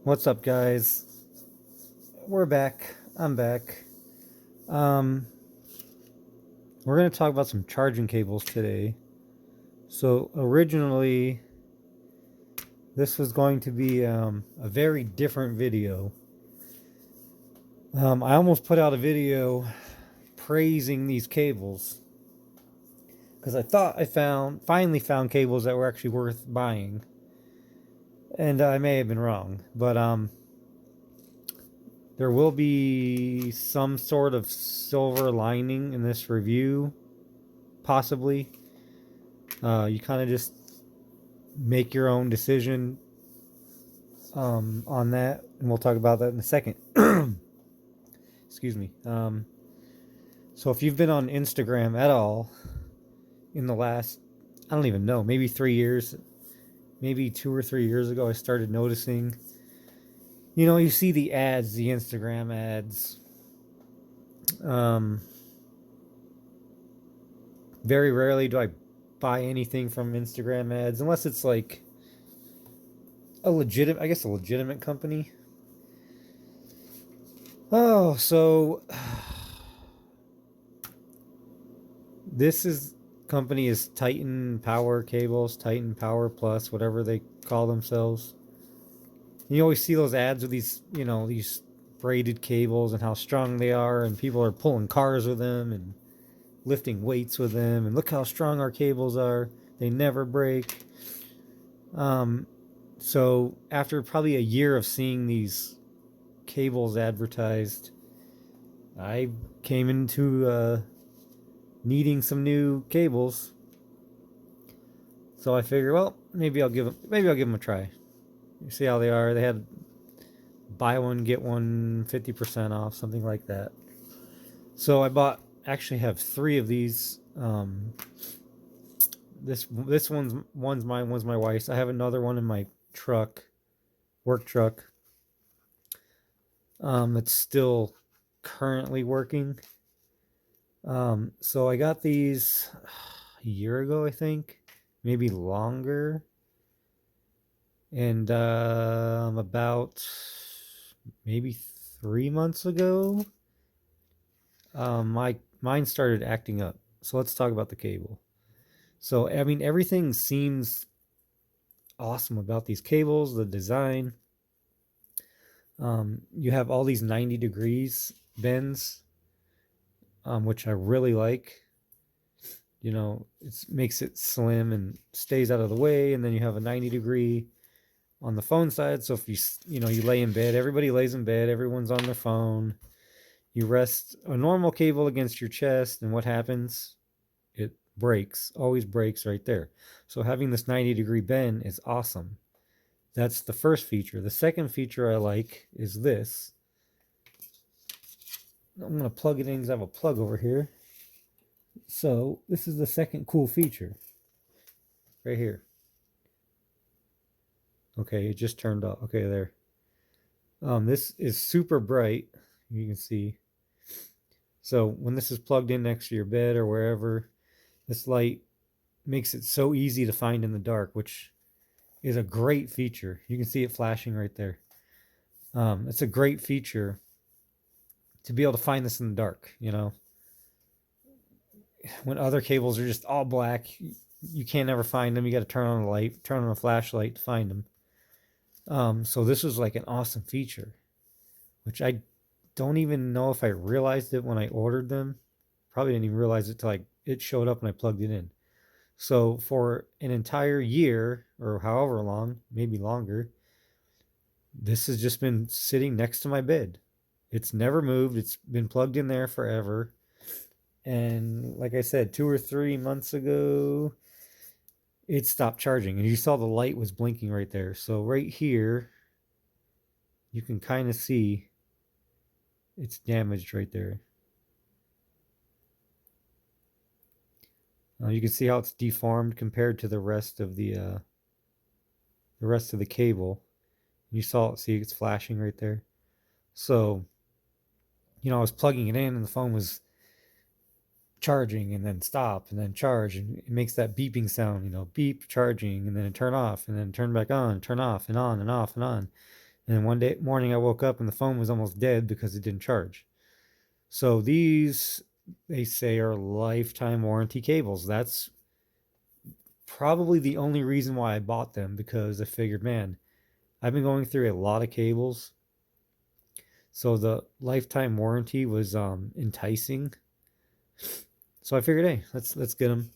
What's up, guys? We're back. I'm back. Um, we're going to talk about some charging cables today. So, originally, this was going to be a very different video. I almost put out a video praising these cables because I thought I finally found cables that were actually worth buying. And I may have been wrong, but there will be some sort of silver lining in this review, possibly. You kind of just make your own decision on that, and we'll talk about that in a second. Excuse me. So if you've been on Instagram at all in the last, I don't even know, maybe 3 years, maybe 2 or 3 years ago, I started noticing, you see the ads, the Instagram ads. Um, Very rarely do I buy anything from Instagram ads unless it's like a legitimate company. Oh, so this is company is Titan Power Cables, Titan Power Plus, whatever they call themselves. You always see those ads with these braided cables and how strong they are, and people are pulling cars with them and lifting weights with them, and look how strong our cables are. They never break. So after probably a year of seeing these cables advertised, I came into needing some new cables. So I figured, well, maybe I'll give them a try. You see how they are. They had buy one get one 50% off, something like that. So actually have three of these. This one's mine, one's my wife's. I have another one in my work truck. It's still currently working. So I got these a year ago, I think, maybe longer. And about maybe 3 months ago, mine started acting up. So let's talk about the cable. So I mean, everything seems awesome about these cables, the design. You have all these 90 degrees bends, which I really like. It makes it slim and stays out of the way. And then you have a 90-degree on the phone side. So if you lay in bed, everybody lays in bed, everyone's on their phone. You rest a normal cable against your chest, and what happens? It breaks, always breaks right there. So having this 90-degree bend is awesome. That's the first feature. The second feature I like is this. I'm going to plug it in because I have a plug over here. So this is the second cool feature right here. Okay, it just turned off. Okay, there. This is super bright. You can see. So when this is plugged in next to your bed or wherever, this light makes it so easy to find in the dark, which is a great feature. You can see it flashing right there. It's a great feature to be able to find this in the dark. When other cables are just all black, you can't ever find them. You got to turn on a flashlight to find them. So this was like an awesome feature, which I don't even know if I realized it when I ordered them. Probably didn't even realize it till it showed up and I plugged it in. So for an entire year or however long, maybe longer, this has just been sitting next to my bed. It's never moved. It's been plugged in there forever. And like I said, 2 or 3 months ago, it stopped charging. And you saw the light was blinking right there. So right here, you can kind of see it's damaged right there. You can see how it's deformed compared to the rest of the cable. You saw it. See, it's flashing right there. So, I was plugging it in, and the phone was charging, and then stop, and then charge, and it makes that beeping sound. Beep, charging, and then it turn off, and then turn back on, turn off, and on, and off, and on. And one day morning I woke up and the phone was almost dead because it didn't charge. So these, they say, are lifetime warranty cables. That's probably the only reason why I bought them, because I figured, man, I've been going through a lot of cables. So the lifetime warranty was enticing. So I figured, hey, let's get them.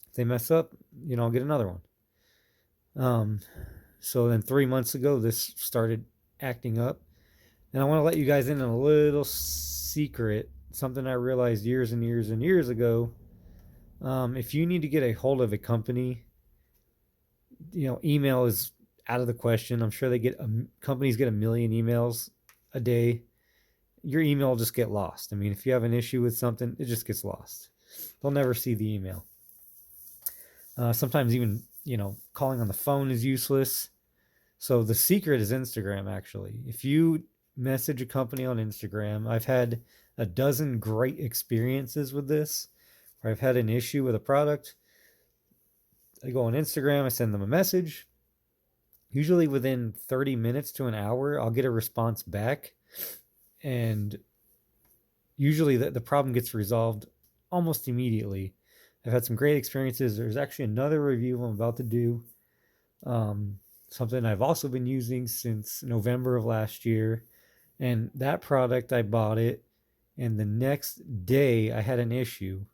If they mess up, I'll get another one. So then 3 months ago, this started acting up. And I want to let you guys in on a little secret, something I realized years and years and years ago. If you need to get a hold of a company, email is out of the question. I'm sure companies get a million emails a day. Your email will just get lost. I mean, if you have an issue with something, it just gets lost. They'll never see the email. Sometimes even, calling on the phone is useless. So the secret is Instagram, actually. If you message a company on Instagram, I've had a dozen great experiences with this, where I've had an issue with a product. I go on Instagram, I send them a message. Usually within 30 minutes to an hour, I'll get a response back. And usually the problem gets resolved almost immediately. I've had some great experiences. There's actually another review I'm about to do. Something I've also been using since November of last year. And that product, I bought it, and the next day I had an issue.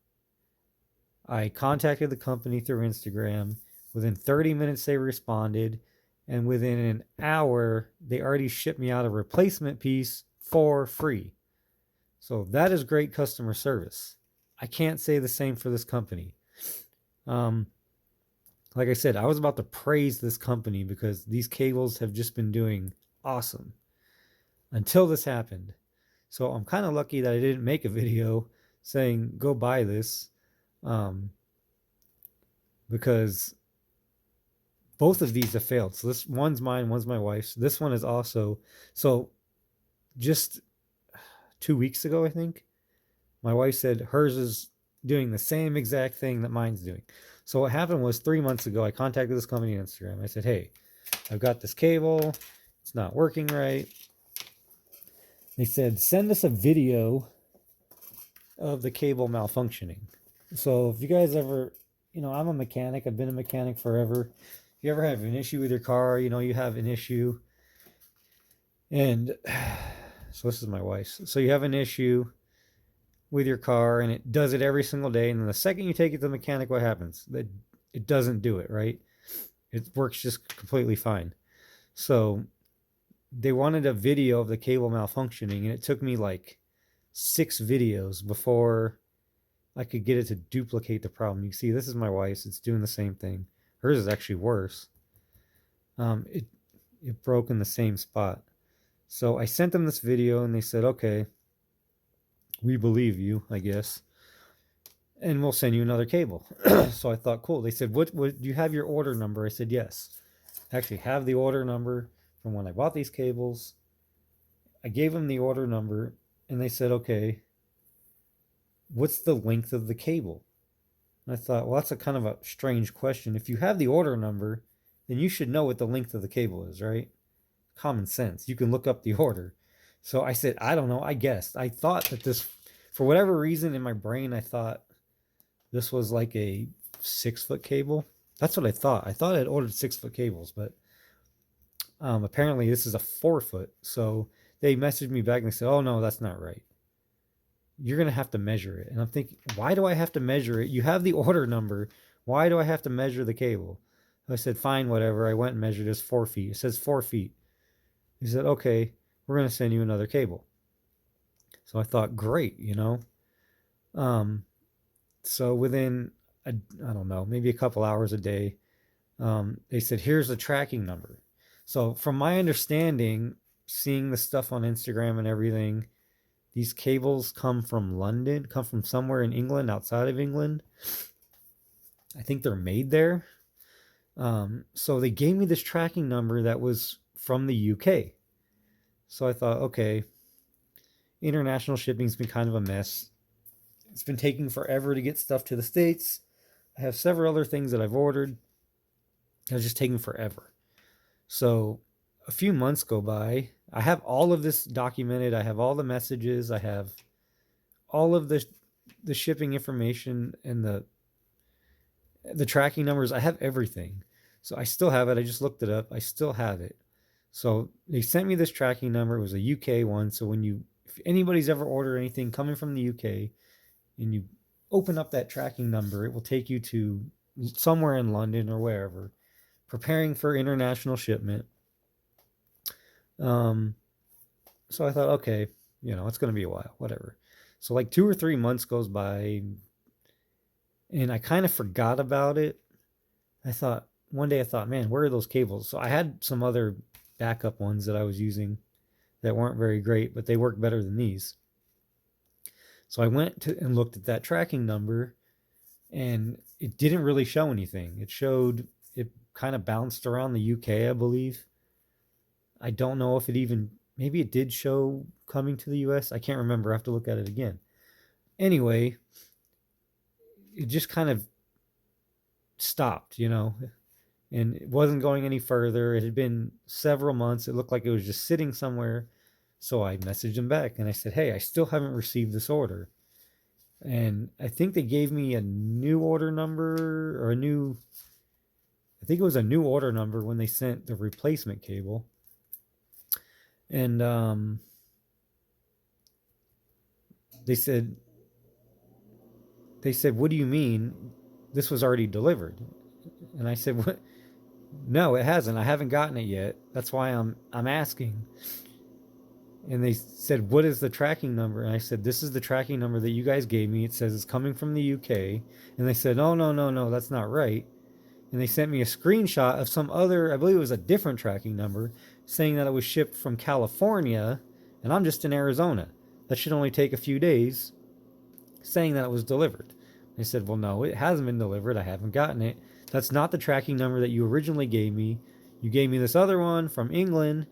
I contacted the company through Instagram. Within 30 minutes, they responded. And within an hour, they already shipped me out a replacement piece for free. So that is great customer service. I can't say the same for this company. Like I said, I was about to praise this company because these cables have just been doing awesome until this happened. So I'm kind of lucky that I didn't make a video saying go buy this, because both of these have failed. So this one's mine, one's my wife's. This one is also, so just 2 weeks ago, I think, my wife said hers is doing the same exact thing that mine's doing. So what happened was 3 months ago, I contacted this company on Instagram. I said, hey, I've got this cable. It's not working right. They said, send us a video of the cable malfunctioning. So if you guys ever, I'm a mechanic. I've been a mechanic forever. If you ever have an issue with your car, you have an issue. And so this is my wife's. So you have an issue with your car and it does it every single day. And then the second you take it to the mechanic, what happens? It doesn't do it, right? It works just completely fine. So they wanted a video of the cable malfunctioning, and it took me like 6 videos before I could get it to duplicate the problem. You see, this is my wife's. It's doing the same thing. Hers is actually worse. It broke in the same spot. So I sent them this video, and they said, okay, we believe you, I guess, and we'll send you another cable. So I thought, cool. They said, what do you have your order number? I said, yes. I actually have the order number from when I bought these cables. I gave them the order number, and they said, okay, what's the length of the cable? And I thought, well, that's a kind of a strange question. If you have the order number, then you should know what the length of the cable is, right? Common sense. You can look up the order. So I said, I don't know. I guessed. I thought that this, for whatever reason in my brain, I thought this was like a 6-foot cable. That's what I thought. I thought I'd ordered 6-foot cables, but apparently this is a 4-foot. So they messaged me back and they said, oh, no, that's not right. You're going to have to measure it. And I'm thinking, why do I have to measure it? You have the order number. Why do I have to measure the cable? I said, fine, whatever. I went and measured. It's 4 feet. It says 4 feet. He said, okay, we're going to send you another cable. So I thought, great, So within, I don't know, maybe a couple hours a day, they said, here's the tracking number. So from my understanding, seeing the stuff on Instagram and everything, these cables come from London, come from somewhere in England, outside of England. I think they're made there. So they gave me this tracking number that was from the UK. So I thought, okay, international shipping's been kind of a mess. It's been taking forever to get stuff to the States. I have several other things that I've ordered. It's just taking forever. So a few months go by. I have all of this documented. I have all the messages. I have all of the shipping information and the tracking numbers. I have everything. So I still have it. I just looked it up. I still have it. So they sent me this tracking number. It was a UK one. So if anybody's ever ordered anything coming from the UK and you open up that tracking number, it will take you to somewhere in London or wherever, preparing for international shipment. So I thought, okay, it's going to be a while, whatever. So like 2 or 3 months goes by and I kind of forgot about it. One day I thought, man, where are those cables? So I had some other backup ones that I was using that weren't very great, but they work better than these. So I went and looked at that tracking number and it didn't really show anything. It kind of bounced around the UK, I believe. I don't know if maybe it did show coming to the US. I can't remember. I have to look at it again. Anyway, it just kind of stopped, and it wasn't going any further. It had been several months. It looked like it was just sitting somewhere. So I messaged him back and I said, hey, I still haven't received this order. And I think they gave me a new order number I think it was a new order number when they sent the replacement cable. And they said, what do you mean? This was already delivered. And I said, what? No, it hasn't. I haven't gotten it yet. That's why I'm asking. And they said, what is the tracking number? And I said, this is the tracking number that you guys gave me. It says it's coming from the UK. And they said, oh, no, that's not right. And they sent me a screenshot of some other, I believe it was a different tracking number, saying that it was shipped from California, and I'm just in Arizona. That should only take a few days, saying that it was delivered. They said, well, no, it hasn't been delivered. I haven't gotten it. That's not the tracking number that you originally gave me. You gave me this other one from England.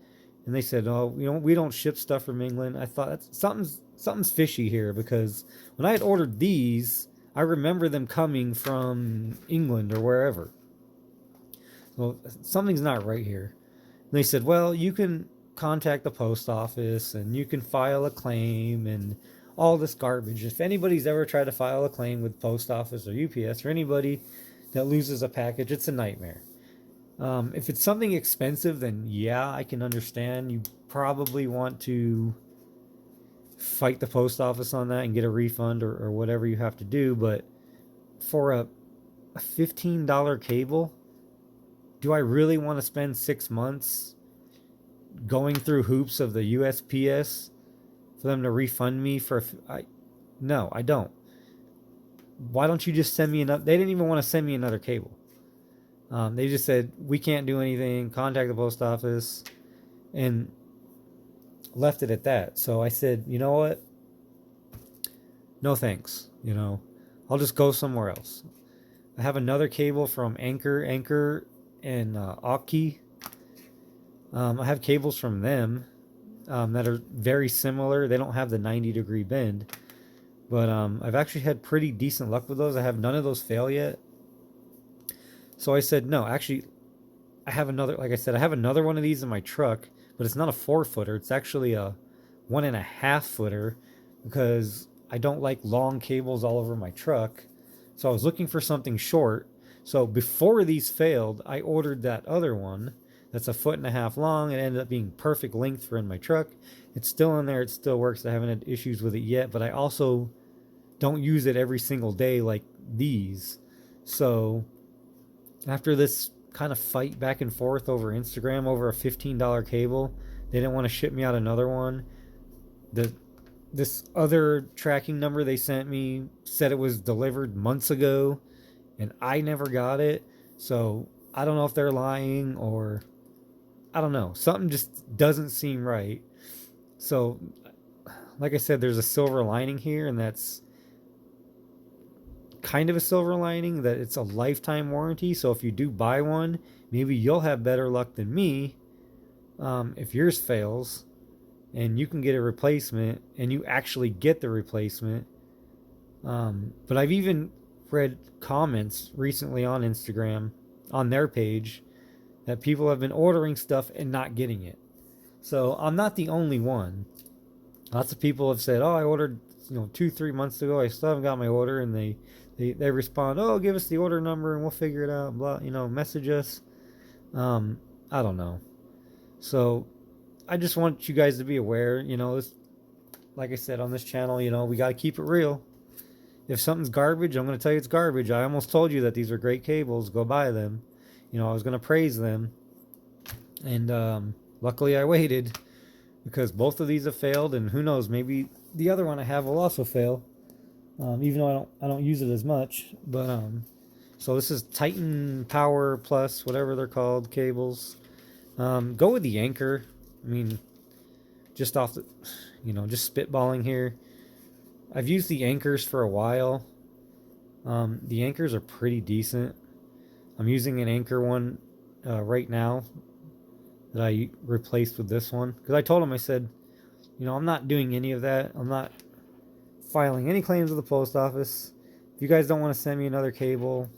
And they said, oh, we don't ship stuff from England. I thought something's fishy here, because when I had ordered these, I remember them coming from England or wherever. Well, something's not right here. And they said, well, you can contact the post office and you can file a claim and all this garbage. If anybody's ever tried to file a claim with post office or UPS or anybody that loses a package, it's a nightmare. If it's something expensive, then yeah, I can understand. You probably want to fight the post office on that and get a refund or whatever you have to do. But for a $15 cable, do I really want to spend 6 months going through hoops of the USPS for them to refund me no, I don't. Why don't you just send me another? They didn't even want to send me another cable. They just said, we can't do anything, contact the post office, and left it at that. So I said, you know what? No thanks. I'll just go somewhere else. I have another cable from Anchor and Aukey. I have cables from them that are very similar. They don't have the 90-degree bend, but I've actually had pretty decent luck with those. I have none of those fail yet. So I said, no, actually, I have another one of these in my truck, but it's not a 4-footer. It's actually a 1.5-footer, because I don't like long cables all over my truck. So I was looking for something short. So before these failed, I ordered that other one that's a 1.5 long. It ended up being perfect length for in my truck. It's still in there. It still works. I haven't had issues with it yet, but I also don't use it every single day like these. So after this kind of fight back and forth over Instagram over a $15 cable, they didn't want to ship me out another one. This other tracking number they sent me said it was delivered months ago, and I never got it. So I don't know if they're lying, or I don't know. Something just doesn't seem right. So, like I said, there's a silver lining here, and that's kind of a silver lining, that it's a lifetime warranty. So if you do buy one, maybe you'll have better luck than me if yours fails, and you can get a replacement and you actually get the replacement. But I've even read comments recently on Instagram on their page that people have been ordering stuff and not getting it. So I'm not the only one. Lots of people have said, "Oh, I ordered 2-3 months ago. I still haven't got my order," and they respond, "Oh, give us the order number and we'll figure it out." Blah, message us. I don't know. So I just want you guys to be aware. Like I said on this channel, we got to keep it real. If something's garbage, I'm going to tell you it's garbage. I almost told you that these are great cables. Go buy them. I was going to praise them. And luckily I waited, because both of these have failed. And who knows, maybe the other one I have will also fail. Even though I don't use it as much. But so this is Titan Power Plus, whatever they're called, cables. Go with the Anker. I mean, just off the, just spitballing here. I've used the Ankers for a while. The Ankers are pretty decent. I'm using an Anker one right now that I replaced with this one. Because I told him, I said, I'm not doing any of that. I'm not filing any claims with the post office. If you guys don't want to send me another cable,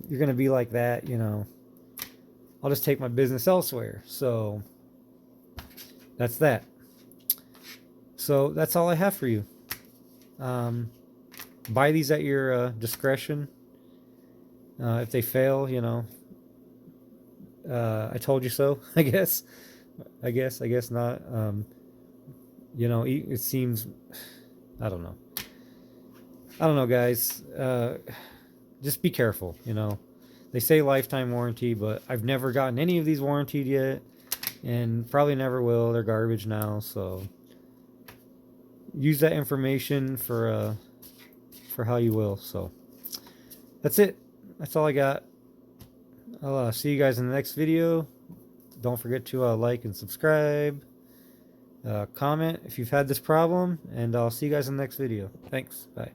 you're going to be like that, I'll just take my business elsewhere. So that's that. So that's all I have for you. Buy these at your discretion. If they fail, I told you so. I guess not. It seems, I don't know, guys. Just be careful. They say lifetime warranty, but I've never gotten any of these warranted yet, and probably never will. They're garbage now. So use that information for how you will. So that's it. That's all I got. I'll see you guys in the next video. Don't forget to like and subscribe. Comment if you've had this problem, and I'll see you guys in the next video. Thanks. Bye.